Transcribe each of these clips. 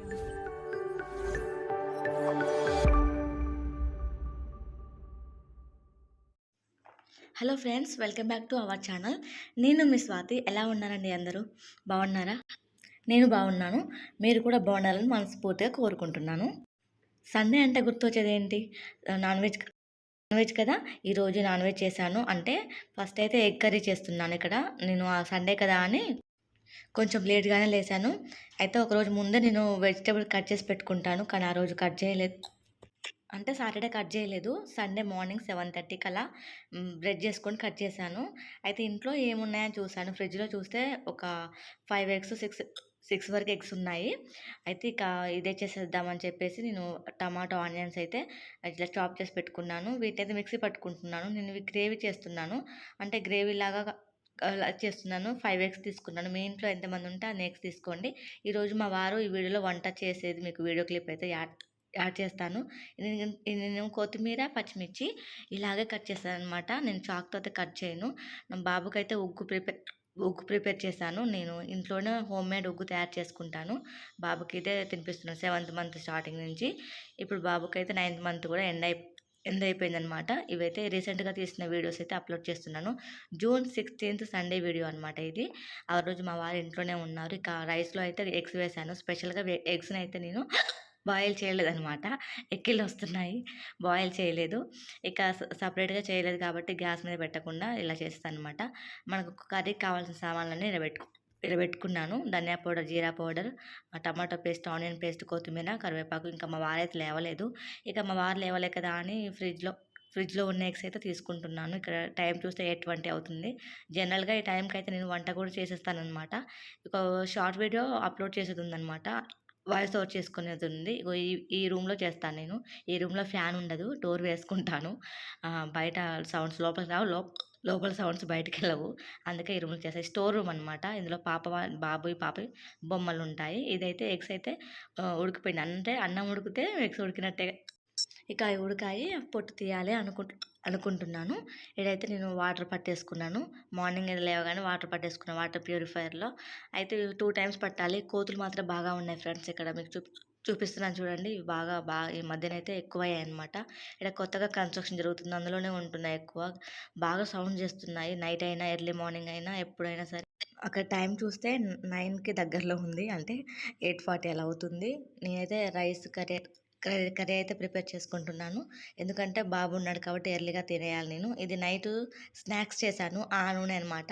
Hello friends, welcome back to our channel. నేను మీ స్వాతి. ఎలా ఉన్నారండి అందరూ? బాగున్నారా? నేను బాగున్నాను. మీరు కూడా బాగుండాలని మనస్ఫూర్తిగా కోరుకుంటున్నాను. సండే అంటే గుర్తొచ్చేది ఏంటి? నాన్ వెజ్ నాన్ వెజ్ కదా! ఈరోజు నాన్ వెజ్ చేశాను. అంటే ఫస్ట్ అయితే ఎగ్ కర్రీ చేస్తున్నాను ఇక్కడ. నేను ఆ సండే కదా అని కొంచెం లేట్‌గానే లేసాను. అయితే ఒకరోజు ముందే నేను వెజిటబుల్ కట్ చేసి పెట్టుకుంటాను. కానీ ఆ రోజు కట్ చేయలేదు. అంటే సాటర్డే కట్ చేయలేదు. సండే మార్నింగ్ 7:30 కల్లా బ్రెడ్ చేసుకొని కట్ చేశాను. అయితే ఇంట్లో ఏమున్నాయని చూసాను. ఫ్రిడ్జ్‌లో చూస్తే ఒక 5 ఎగ్స్, 6 వరకు ఎగ్స్ ఉన్నాయి. అయితే ఇక ఇదే చేసేద్దామని చెప్పేసి నేను టమాటో, ఆనియన్స్ అయితే ఇట్లా చాప్ చేసి పెట్టుకున్నాను. వీటినైతే మిక్సీ పట్టుకుంటున్నాను. నేను ఇవి గ్రేవీ చేస్తున్నాను. అంటే గ్రేవీలాగా అలా చేస్తున్నాను. 5 ఎగ్స్ తీసుకున్నాను. మీ ఇంట్లో ఎంతమంది ఉంటే అన్ని ఎగ్స్ తీసుకోండి. ఈరోజు మా వారు ఈ వీడియోలో వంట చేసేది మీకు వీడియో క్లిప్ అయితే యాడ్ యాడ్ చేస్తాను. నేను కొత్తిమీర, పచ్చిమిర్చి ఇలాగే కట్ చేశాననమాట. నేను చాక్‌తో అయితే కట్ చేయను. నా బాబుకైతే ఉగ్గు ప్రిపేర్ చేశాను. నేను ఇంట్లోనే హోమ్‌మేడ్ ఉగ్గు తయారు చేసుకుంటాను. బాబుకి ఇదే తినిపిస్తున్నాను 7th మంత్ స్టార్టింగ్ నుంచి. ఇప్పుడు బాబుకైతే 9th మంత్ కూడా ఎండ్ అయిపోయిందనమాట. ఇవైతే రీసెంట్‌గా తీసిన వీడియోస్ అయితే అప్‌లోడ్ చేస్తున్నాను. జూన్ 16థ్ సండే వీడియో అనమాట ఇది. ఆ రోజు మా వారు ఇంట్లోనే ఉన్నారు. ఇక రైస్‌లో అయితే ఎగ్స్ వేశాను. స్పెషల్‌గా ఎగ్స్‌నైతే నేను బాయిల్ చేయలేదనమాట. ఎక్కిళ్ళొస్తున్నాయి. బాయిల్ చేయలేదు. ఇక సెపరేట్‌గా చేయలేదు కాబట్టి గ్యాస్ మీద పెట్టకుండా ఇలా చేస్తాననమాట. మనకు కర్రీకి కావాల్సిన సామాన్లన్నీ ఈడబెట్టుకున్నాను. Dhania powder, jeera powder, tomato paste, onion paste, కొత్తిమీర, కరివేపాకు. ఇంకా మా వారైతే లేవలేదు. ఇక మా వారు లేవలే కదా అని ఫ్రిడ్జ్‌లో ఉన్న ఎగ్స్ అయితే తీసుకుంటున్నాను. ఇక్కడ టైం చూస్తే 8:20 అవుతుంది. జనరల్‌గా ఈ టైంకైతే నేను వంట కూడా చేసేస్తాననమాట. ఒక షార్ట్ వీడియో అప్‌లోడ్ చేసేదుందనమాట. వాయిస్ ఓవర్ చేసుకునేదుంది. ఇగో ఈ ఈ రూమ్‌లో చేస్తాను నేను. ఈ రూమ్‌లో ఫ్యాన్ ఉండదు. డోర్ వేసుకుంటాను. బయట సౌండ్స్ లోపలికి రావు. లోపల సౌండ్స్ బయటికెళ్ళవు. అందుకే ఈ రూమ్‌లో చేశా. స్టోర్ రూమ్ అనమాట. ఇందులో బాబుయి, పాపయి బొమ్మలుంటాయి. ఇదైతే ఎగ్స్ అయితే ఉడికిపోయింది. అంటే అన్నం ఉడికితే ఎగ్స్ ఉడికినట్టే. ఇక అవి ఉడికాయి. పొట్టు తీయాలి అనుకుంటున్నాను. ఈడైతే నేను వాటర్ పట్టేసుకున్నాను. మార్నింగ్ లేవగానే వాటర్ పట్టేసుకున్నాను వాటర్ ప్యూరిఫైయర్‌లో. అయితే 2 టైమ్స్ పట్టాలి. కోతులు మాత్రం బాగా ఉన్నాయి ఫ్రెండ్స్ ఇక్కడ మీకు చూపిస్తున్నాను చూడండి. ఇవి ఈ మధ్యనైతే ఎక్కువయ్యాయన్నమాట. ఇక్కడ కొత్తగా కన్‌స్ట్రక్షన్ జరుగుతుంది. అందులోనే ఉంటున్నాయి ఎక్కువ. బాగా సౌండ్ చేస్తున్నాయి. నైట్ అయినా, ఎర్లీ మార్నింగ్ అయినా, ఎప్పుడైనా సరే. అక్కడ టైం చూస్తే 9కి దగ్గరలో ఉంది. అంటే 8:40 అలా అవుతుంది. నేనైతే రైస్ కర్రీ అయితే ప్రిపేర్ చేసుకుంటున్నాను. ఎందుకంటే బాబు ఉన్నాడు కాబట్టి ఎర్లీగా తినేయాలి నేను. ఇది నైటు స్నాక్స్ చేశాను. ఆ నూనె అనమాట.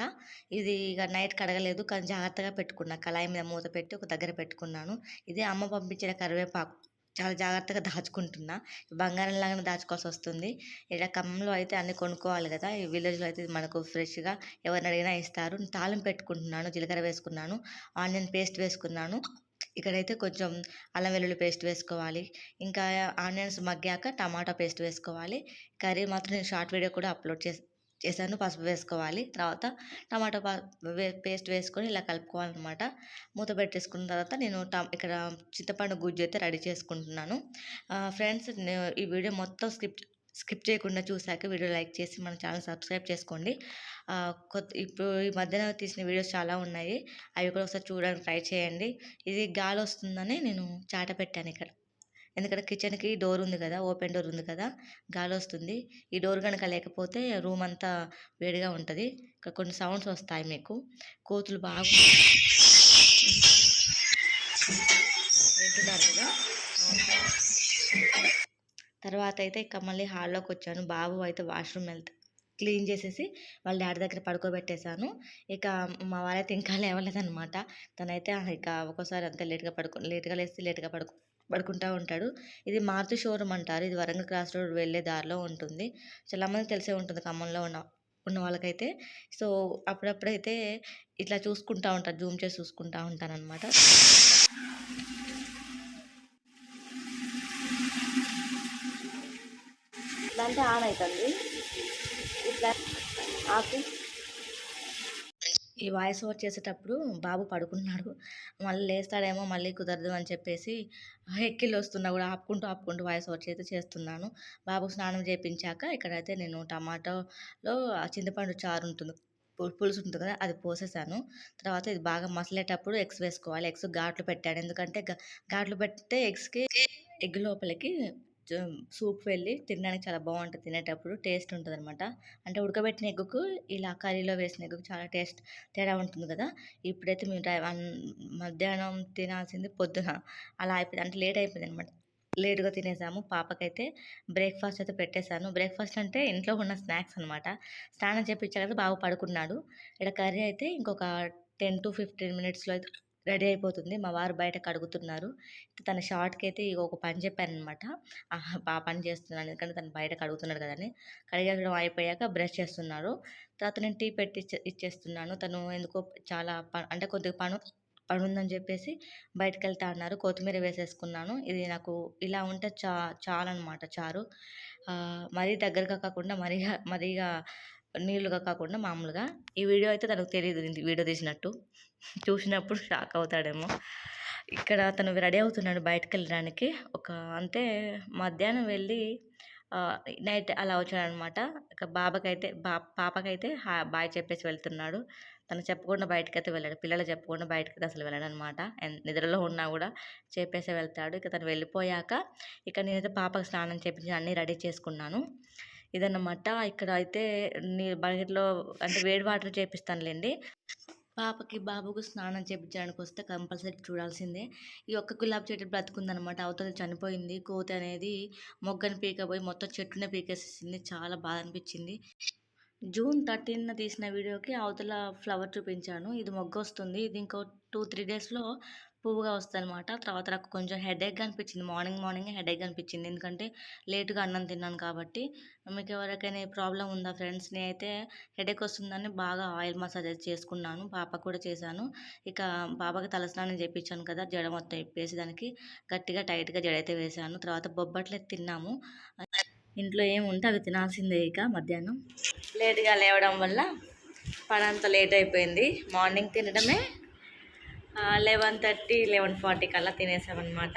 ఇది ఇక నైట్ కడగలేదు. కానీ జాగ్రత్తగా పెట్టుకున్నా. కళాయి మీద మూత పెట్టి ఒక దగ్గర పెట్టుకున్నాను. ఇది అమ్మ పంపించిన కరివేపాకు. చాలా జాగ్రత్తగా దాచుకుంటున్నా. బంగారంలాగానే దాచుకోవాల్సొస్తుంది. ఈడ ఖమ్మంలో అయితే అన్నీ కొనుక్కోవాలి గదా! ఈ విలేజ్‌లో అయితే ఇది మనకు ఫ్రెష్‌గా ఎవరిని అడిగినా ఇస్తారు. తాలింపు పెట్టుకుంటున్నాను. జీలకర్ర వేసుకున్నాను. ఆనియన్ పేస్ట్ వేసుకున్నాను. ఇక్కడైతే కొంచెం అల్లం వెల్లుల్లి పేస్ట్ వేసుకోవాలి. ఇంకా ఆనియన్స్ మగ్గాక టమాటా పేస్ట్ వేసుకోవాలి. కర్రీ మాత్రం నేను షార్ట్ వీడియో కూడా అప్‌లోడ్ చేశాను. పసుపు వేసుకోవాలి. తర్వాత టమాటా పేస్ట్ వేసుకొని ఇలా కలుపుకోవాలనమాట. మూత పెట్టేసుకున్న తర్వాత నేను ఇక్కడ చింతపండు గుజ్జు అయితే రెడీ చేసుకుంటున్నాను. ఫ్రెండ్స్, ఈ వీడియో మొత్తం స్కిప్ చేయకుండా చూసాక వీడియో లైక్ చేసి మన ఛానల్ సబ్స్క్రైబ్ చేసుకోండి. ఇప్పుడు ఈ మధ్యన తీసిన వీడియోస్ చాలా ఉన్నాయి. అవి కూడా ఒకసారి చూడడానికి ట్రై చేయండి. ఇది గాలొస్తుందని నేను చాట పెట్టాను ఇక్కడ. ఎందుకంటే కిచెన్‌కి డోర్ ఉంది కదా! ఓపెన్ డోర్ ఉంది కదా! గాలొస్తుంది. ఈ డోర్ గనక లేకపోతే రూమ్ అంతా వేడిగా ఉంటది. ఇక్కడ కొన్ని సౌండ్స్ వస్తాయి మీకు. కోతులు వింటున్నారు కదా! తర్వాత అయితే ఇక మళ్ళీ హాల్లోకొచ్చాను. బాబు అయితే వాష్‌రూమ్ క్లీన్ చేసేసి వాళ్ళ డ్యాడీ దగ్గర పడుకోబెట్టేసాను. ఇక మా వారైతే ఇంకా లేవలేదనమాట. తనైతే ఇక ఒక్కోసారి అంతే లేట్‌గా లేసి లేట్‌గా పడుకుంటా ఉంటాడు. ఇది మారుతి షోరూమ్ అంటారు. ఇది వరంగల్ క్రాస్ రోడ్ వెళ్ళే దారిలో ఉంటుంది. చాలా మందికి తెలిసే ఉంటుంది ఖమ్మంలో ఉన్న వాళ్ళకైతే. సో, అప్పుడప్పుడైతే ఇట్లా చూసుకుంటా ఉంటాను. జూమ్ చేసి చూసుకుంటా ఉంటాననమాట. ఇట్లా అంటే ఆన్ అయితుంది. ఇట్లా ఆఫ్. ఈ వాయిస్ ఓవర్ చేసేటప్పుడు బాబు పడుకున్నాడు. మళ్ళీ లేస్తాడేమో, మళ్ళీ కుదరదు అని చెప్పేసి ఎక్కిళ్ళొస్తున్నా కూడా ఆపుకుంటూ వాయిస్ ఓవర్ చేస్తున్నాను. బాబుకు స్నానం చేపించాక ఇక్కడైతే నేను టమాటాలో చింతపండు చారు ఉంటుంది పులుసు ఉంటుంది కదా అది పోసేసాను. తర్వాత ఇది బాగా మసలేటప్పుడు ఎగ్స్ వేసుకోవాలి. ఎగ్స్ ఘాట్లు పెట్టాను. ఎందుకంటే ఘాట్లు పెడితే ఎగ్ లోపలికి జ సూప్ వెళ్ళి తినడానికి చాలా బావుంటది తినేటప్పుడు. టేస్ట్ ఉంటదనమాట. అంటే ఉడకబెట్టిన ఎగ్గుకు ఇలా కర్రీలో వేసిన ఎగ్గుకు చాలా తేడా ఉంటుంది కదా! ఇప్పుడైతే మేము మధ్యాహ్నం తినాల్సింది పొద్దున అలా అయిపోయింది. అంటే లేట్ అయిపోయిందనమాట. లేట్‌గా తినేసాము. పాపకైతే బ్రేక్‌ఫాస్ట్ అయితే పెట్టేసాను. బ్రేక్‌ఫాస్ట్ అంటే ఇంట్లో ఉన్న స్నాక్స్ అనమాట. స్నానం చేపిచ్చా కదా! బాబు పడుకున్నాడు. ఈడ కర్రీ అయితే ఇంకొక 10-15 మినిట్స్‌లో అయితే రెడీ అయిపోతుంది. మా వారు బయట కడుగుతున్నారు. తన షార్ట్‌కైతే ఇగో ఒక పని చెప్పాననమాట. ఆ పని చేస్తున్నాను. ఎందుకంటే తను బయట కడుగుతున్నాడు కదా అని. కడిగడం అయిపోయాక బ్రష్ చేస్తున్నారు. తర్వాత నేను టీ పెట్టి ఇచ్చేస్తున్నాను. తను ఎందుకో చాలా అంటే కొద్దిగా పనుందని చెప్పేసి బయటికెళ్తా అన్నారు. కొత్తిమీర వేసేసుకున్నాను. ఇది నాకు ఇలా ఉంటే చాలనమాట చారు. మరీ దగ్గరగా కాకుండా మరీగా నీళ్ళుగా కాకుండా మామూలుగా. ఈ వీడియో అయితే తనకు తెలీదు వీడియో తీసినట్టు. చూసినప్పుడు షాక్ అవుతాడేమో. ఇక్కడ తను రెడీ అవుతున్నాడు బయటికెళ్ళడానికి. అంటే మధ్యాహ్నం వెళ్ళి నైట్ అలా వచ్చాడనమాట. ఇక పాపకైతే బాయ్ చెప్పేసి వెళ్తున్నాడు. తను చెప్పకుండా బయటికైతే వెళ్ళాడు. పిల్లలు చెప్పకుండా బయటికైతే అసలు వెళ్ళడనమాట. నిద్రలో ఉన్నా గూడా చెప్పేసే వెళ్తాడు. ఇక తను వెళ్ళిపోయాక ఇక నేనైతే పాపకి స్నానం చేపించి అన్నీ రెడీ చేసుకున్నాను. ఇదన్నమాట. ఇక్కడ అయితే బకెట్‌లో అంటే వేడి వాటర్ చేపిస్తానులెండి. పాపకి, బాబుకు స్నానం చేపించడానికొస్తే కంపల్సరీ చూడాల్సిందే. ఈ ఒక్క గులాబీ చెట్టు బ్రతికుందనమాట. అవతల చనిపోయింది. కోతి అనేది మొగ్గని పీకపోయి మొత్తం చెట్టునే పీకేసేసింది. చాలా బాధ అనిపించింది. జూన్ 13న తీసిన వీడియోకి అవతల ఫ్లవర్ చూపించాను. ఇది మొగ్గొస్తుంది. ఇది ఇంకో 2-3 డేస్‌లో పువ్వుగా వస్తదనమాట. తర్వాత నాకు కొంచెం హెడేక్‌గా అనిపించింది. మార్నింగే హెడేక్‌గా అనిపించింది. ఎందుకంటే లేట్‌గా అన్నం తిన్నాను కాబట్టి. మీకు ఎవరికైనా ఈ ప్రాబ్లమ్ ఉందా ఫ్రెండ్స్? నేనైతే హెడేక్ వస్తుందని బాగా ఆయిల్ మసాజ్ అయితే చేసుకున్నాను. పాపకు కూడా చేశాను. ఇక పాపకి తలస్నానం చేపించాను కదా! జడ మొత్తం ఇప్పేసి దానికి గట్టిగా టైట్‌గా జడైతే వేశాను. తర్వాత బొబ్బట్లయితే తిన్నాము. ఇంట్లో ఏముంటే అవి తినాల్సిందే ఇక మధ్యాహ్నం. లేట్‌గా లేవడం వల్ల పనంతా లేట్ అయిపోయింది. మార్నింగ్ తినడమే 11:30, 11:40 కల్లా తినేసామన్నమాట.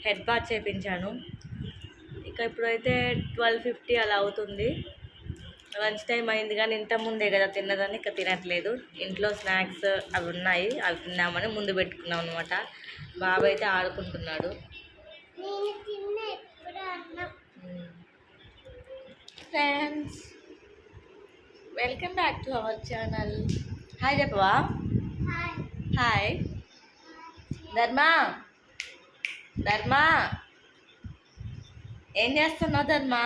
Head bath చేపించాను. ఇక ఇప్పుడైతే 12:50 అలా అవుతుంది. లంచ్ టైం అయింది కానీ ఇంతకుముందే కదా తిన్నదని ఇక తినట్లేదు. ఇంట్లో స్నాక్స్ అవి ఉన్నాయి. అవి తిన్నామని ముందు పెట్టుకున్నాం అనమాట. బాబు అయితే ఆడుకుంటున్నాడు. Friends, welcome back to our channel. Hi చెప్పవా? హాయ్ ధర్మా. ఏం చేస్తున్నావు ధర్మా?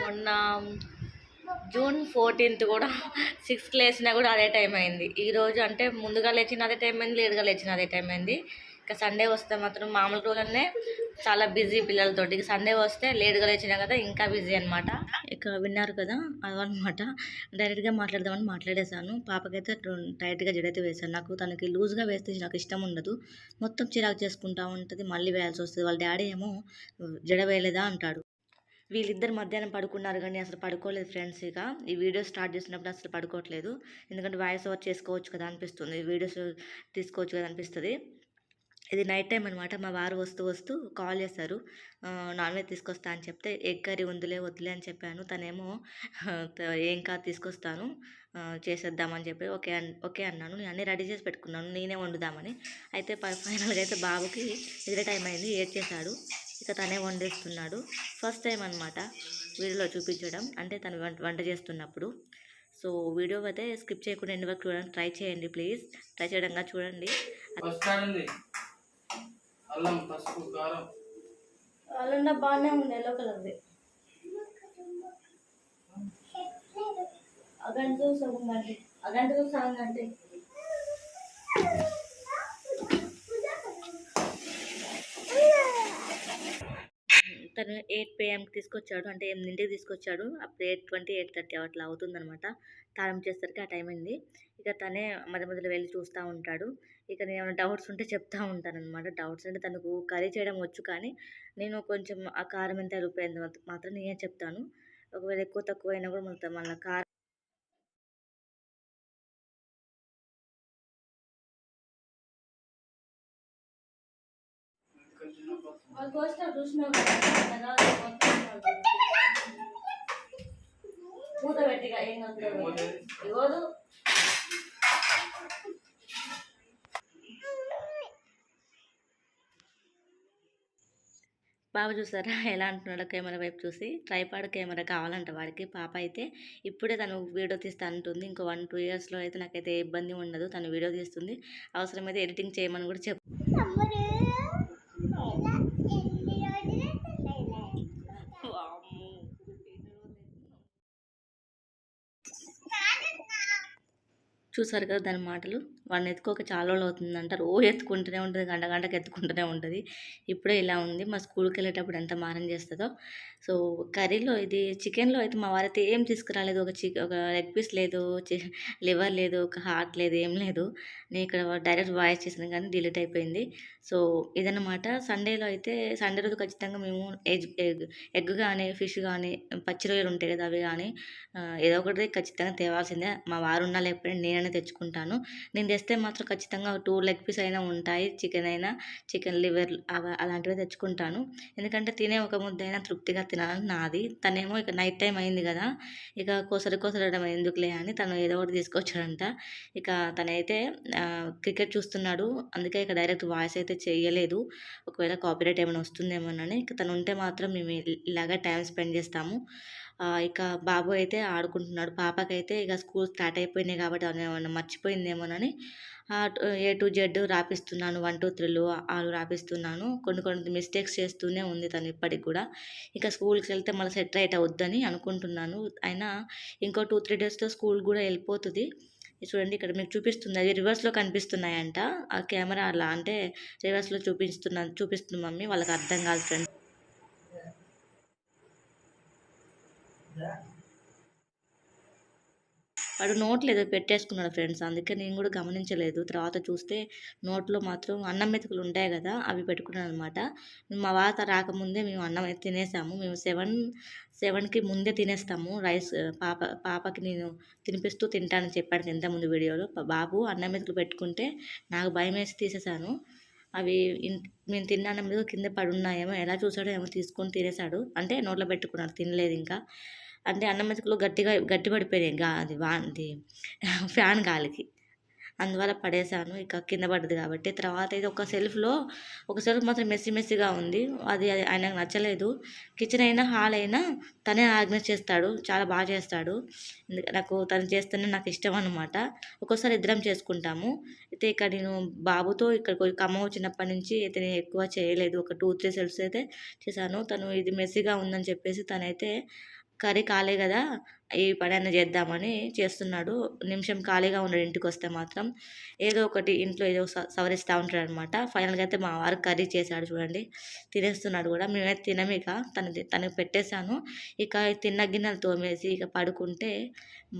మొన్న జూన్ 14th కూడా 6కి లేచినా కూడా అదే టైం అయింది. ఈరోజు అంటే ముందుగా లేచిన అదే టైం అయింది, లేట్గా లేచిన అదే టైం అయింది. ఇక సండే వస్తే మాత్రం మామూలు రోజులనే చాలా బిజీ పిల్లలతోటి. ఇక సండే వస్తే లేట్గా లేచినా కదా ఇంకా బిజీ అనమాట. ఇక విన్నారు కదా అదనమాట. డైరెక్ట్గా మాట్లాడదామని మాట్లాడేశాను. పాపకైతే టైట్గా జడైతే వేశాను. తనకి లూజ్గా వేస్తే నాకు ఇష్టం ఉండదు. మొత్తం చిరాకు చేసుకుంటా ఉంటుంది. మళ్ళీ వేయాల్సి వస్తుంది. వాళ్ళ డాడీ ఏమో జడ వేయలేదా అంటాడు. వీళ్ళిద్దరు మధ్యాహ్నం పడుకున్నారు కానీ అసలు పడుకోలేదు ఫ్రెండ్స్. ఇక ఈ వీడియో స్టార్ట్ చేసినప్పుడు అసలు పడుకోవట్లేదు. ఎందుకంటే వాయిస్ ఓవర్ చేసుకోవచ్చు కదా అనిపిస్తుంది, వీడియోస్ తీసుకోవచ్చు కదా అనిపిస్తుంది. ఇది నైట్ టైం అనమాట. మా వారు వస్తూ కాల్ చేశారు. నాన్ వెజ్ తీసుకొస్తా అని చెప్తే ఎగ్ కర్రీ వద్దులే అని చెప్పాను. తనేమో ఏం కాదు తీసుకొస్తాను చేసేద్దామని చెప్పి ఓకే అన్నాను. నేను అన్నీ రెడీ చేసి పెట్టుకున్నాను నేనే వండుదామని. అయితే ఫైనల్గా అయితే బాబుకి నిద్ర టైం అయింది, ఏడ్చేశాడు. ఇక తనే వండేస్తున్నాడు. ఫస్ట్ టైం అనమాట వీడియోలో చూపించడం, అంటే తను వంట చేస్తున్నప్పుడు. సో వీడియో అయితే స్కిప్ చేయకుండా ఎండ్ వరకు చూడడానికి ట్రై చేయండి ప్లీజ్. ట్రై చేయడంగా చూడండి. అల్లం, పసుపు, కారం అల్లం బాగానే ఉంది, ఎల్లో కలర్ది. అగంట సగం గంటే తను 8 PM తీసుకొచ్చాడు. అంటే 8ంటికి తీసుకొచ్చాడు. అప్పుడు 8:20, 8:30 అట్లా అవుతుందనమాట. తాళం చేసరికి ఆ టైం అయింది. ఇక తనే మధ్యలో వెళ్ళి చూస్తూ ఉంటాడు. ఇక నేను ఏమైనా డౌట్స్ ఉంటే చెప్తూ ఉంటానన్నమాట. డౌట్స్ అంటే తనకు కర్రీ చేయడం వచ్చు, కానీ నేను కొంచెం ఆ కారం ఎంత రుబ్బేంత మాత్రం నేనే చెప్తాను. ఒకవేళ ఎక్కువ తక్కువ అయినా కూడా మళ్ళీ కారం మూత పెట్టిగా ఏం ఇవ్వదు. బాబు చూసారా ఎలా అంటున్నాడో కెమెరా వైపు చూసి. ట్రైపాడ్ కెమెరా కావాలంట వాడికి. పాప అయితే ఇప్పుడే తను వీడియో తీస్తా అంటుంది. ఇంకో 1-2 ఇయర్స్లో అయితే నాకైతే ఏ ఇబ్బంది ఉండదు. తను వీడియో తీస్తుంది, అవసరమైతే ఎడిటింగ్ చేయమని కూడా చూసారు కదా దాని మాటలు. వాడిని ఎత్తుకోక చాలా రోజులు అవుతుందంట. రోజు ఎత్తుకుంటూనే ఉంటుంది, గంట గంటకి ఎత్తుకుంటూనే ఉంటుంది. ఇప్పుడే ఇలా ఉంది. మా స్కూల్కి వెళ్ళేటప్పుడు ఎంత మారం చేస్తుందో. సో కర్రీలో ఇది చికెన్లో అయితే మా వారైతే ఏం తీసుకురాలేదు. ఒక లెగ్ పీస్ లేదు, లివర్ లేదు, ఒక హార్ట్ లేదు, ఏం లేదు. నేను ఇక్కడ డైరెక్ట్ వాయిస్ చేసాను కానీ డిలీట్ అయిపోయింది. సో ఇదన్నమాట. సండేలో అయితే సండే రోజు ఖచ్చితంగా మేము ఎగ్ కానీ, ఫిష్ కానీ, పచ్చి రొయ్యలు ఉంటాయి కదా అవి కానీ, ఏదో ఒకటి ఖచ్చితంగా తేవాల్సిందే. మా వారు ఉన్నా లేకపోయినా నేనైనా తెచ్చుకుంటాను. నేను తెస్తే మాత్రం ఖచ్చితంగా 2 లెగ్ పీస్ అయినా ఉంటాయి. చికెన్ లివర్ అలాంటివి తెచ్చుకుంటాను. ఎందుకంటే తినే ఒక ముద్దైనా తృప్తిగా తినాలని నాది. తనేమో ఇక నైట్ టైం అయింది కదా, ఇక కొసరడం ఎందుకులే అని తను ఏదో ఒకటి తీసుకొచ్చాడంట. ఇక తనైతే క్రికెట్ చూస్తున్నాడు. అందుకే ఇక డైరెక్ట్ వాయిస్ అయితే చేయలేదు. ఒకవేళ కాపీరైట్ ఏమైనా వస్తుందేమోనని. ఇక తను ఉంటే మాత్రం మేము ఇలాగా టైం స్పెండ్ చేస్తాము. ఇక బాబు అయితే ఆడుకుంటున్నాడు. పాపకైతే ఇక స్కూల్ స్టార్ట్ అయిపోయినాయి కాబట్టి ఏమన్నా మర్చిపోయిందేమోనని ఏ టు జెడ్ రాపిస్తున్నాను. 1, 2, 3లు ఆలు రాపిస్తున్నాను. కొన్ని మిస్టేక్స్ చేస్తూనే ఉంది తను ఇప్పటికి కూడా. ఇక స్కూల్కి వెళ్తే మళ్ళీ సెట్ రైట్ అవుద్దని అనుకుంటున్నాను. అయినా ఇంకో 2-3 డేస్లో స్కూల్ కూడా వెళ్ళిపోతుంది. చూడండి ఇక్కడ మీకు చూపిస్తుంది. అది రివర్స్లో కనిపిస్తున్నాయంట. ఆ కెమెరా అలా అంటే రివర్స్లో చూపిస్తుంది మమ్మీ. వాళ్ళకి అర్థం కాదు ఫ్రెండ్స్. వాడు నోట్లో ఏదో పెట్టేసుకున్నాడు ఫ్రెండ్స్. అందుకే నేను కూడా గమనించలేదు. తర్వాత చూస్తే నోట్లో మాత్రం అన్నం మెతుకులు ఉంటాయి కదా, అవి పెట్టుకున్నాను అనమాట. మా వాత రాకముందే మేము అన్నం అయితే తినేసాము. మేము 7కి ముందే తినేస్తాము రైస్. పాపకి నేను తినిపిస్తూ తింటానని చెప్పాను ఇంతకుముందు వీడియోలో. బాబు అన్నం మెతుకులు పెట్టుకుంటే నాకు భయం వేసి తీసేసాను. అవి మేము తిన్న అన్నం మీద కింద పడున్నాయేమో, ఎలా చూసాడో ఏమో తీసుకొని తినేసాడు. అంటే నోట్లో పెట్టుకున్నాడు, తినలేదు ఇంకా. అంటే అన్నం మెతుకులు గట్టి పడిపోయినాయి. అది ఫ్యాన్ గాలికి. అందువల్ల పడేసాను. ఇక కింద పడ్డది కాబట్టి. తర్వాత అయితే ఒక సెల్ఫ్ మాత్రం మెస్సీగా ఉంది. అది ఆయనకు నచ్చలేదు. కిచెన్ అయినా, హాల్ అయినా తనే ఆర్గనైజ్ చేస్తాడు. చాలా బాగా చేస్తాడు. నాకు తను చేస్తేనే నాకు ఇష్టం అనమాట. ఒక్కోసారి ఇద్దరం చేసుకుంటాము. అయితే ఇక్కడ నేను బాబుతో ఇక్కడ ఖమ్మం వచ్చినప్పటి నుంచి అయితే నేను ఎక్కువ చేయలేదు. ఒక 2-3 సెల్ఫ్స్ అయితే చేశాను. తను ఇది మెస్సీగా ఉందని చెప్పేసి తనైతే కర్రీ కాలే కదా, ఈ పనైనా చేద్దామని చేస్తున్నాడు. నిమిషం ఖాళీగా ఉన్నాడు ఇంటికి వస్తే మాత్రం. ఏదో ఒకటి ఇంట్లో ఏదో సవరిస్తూ ఉంటాడు అనమాట. ఫైనల్గా అయితే మా వారు కర్రీ చేశాడు చూడండి. తినేస్తున్నాడు కూడా. మేమైతే తినము ఇక. తనకు పెట్టేశాను. ఇక తిన్న గిన్నెలు తోమేసి ఇక పడుకుంటే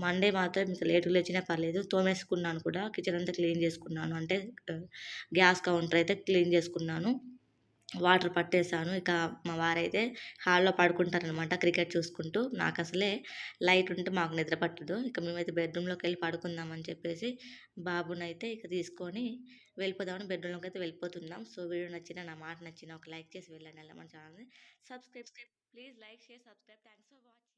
మండే మాత్రం ఇంకా లేటుగా లేచినా పర్లేదు. తోమేసుకున్నాను కూడా. కిచెన్ అంతా క్లీన్ చేసుకున్నాను. అంటే గ్యాస్ కౌంటర్ అయితే క్లీన్ చేసుకున్నాను. వాటర్ పట్టేసాను. ఇక మా వారైతే హాల్లో పడుకుంటారనమాట క్రికెట్ చూసుకుంటూ. నాకు అసలే లైట్ ఉంటే మాకు నిద్ర పట్టదు. ఇక మేమైతే బెడ్రూమ్లోకి వెళ్ళి పడుకుందామని చెప్పేసి బాబునైతే ఇక తీసుకొని వెళ్ళిపోదామని బెడ్రూమ్లోకి అయితే వెళ్ళిపోతున్నాం. సో వీడియో నచ్చిన, నా మాట నచ్చిన ఒక లైక్ చేసి వెళ్ళండి. అలా మన ఛానల్ని subscribe. Please like, share, subscribe. Thanks for watching.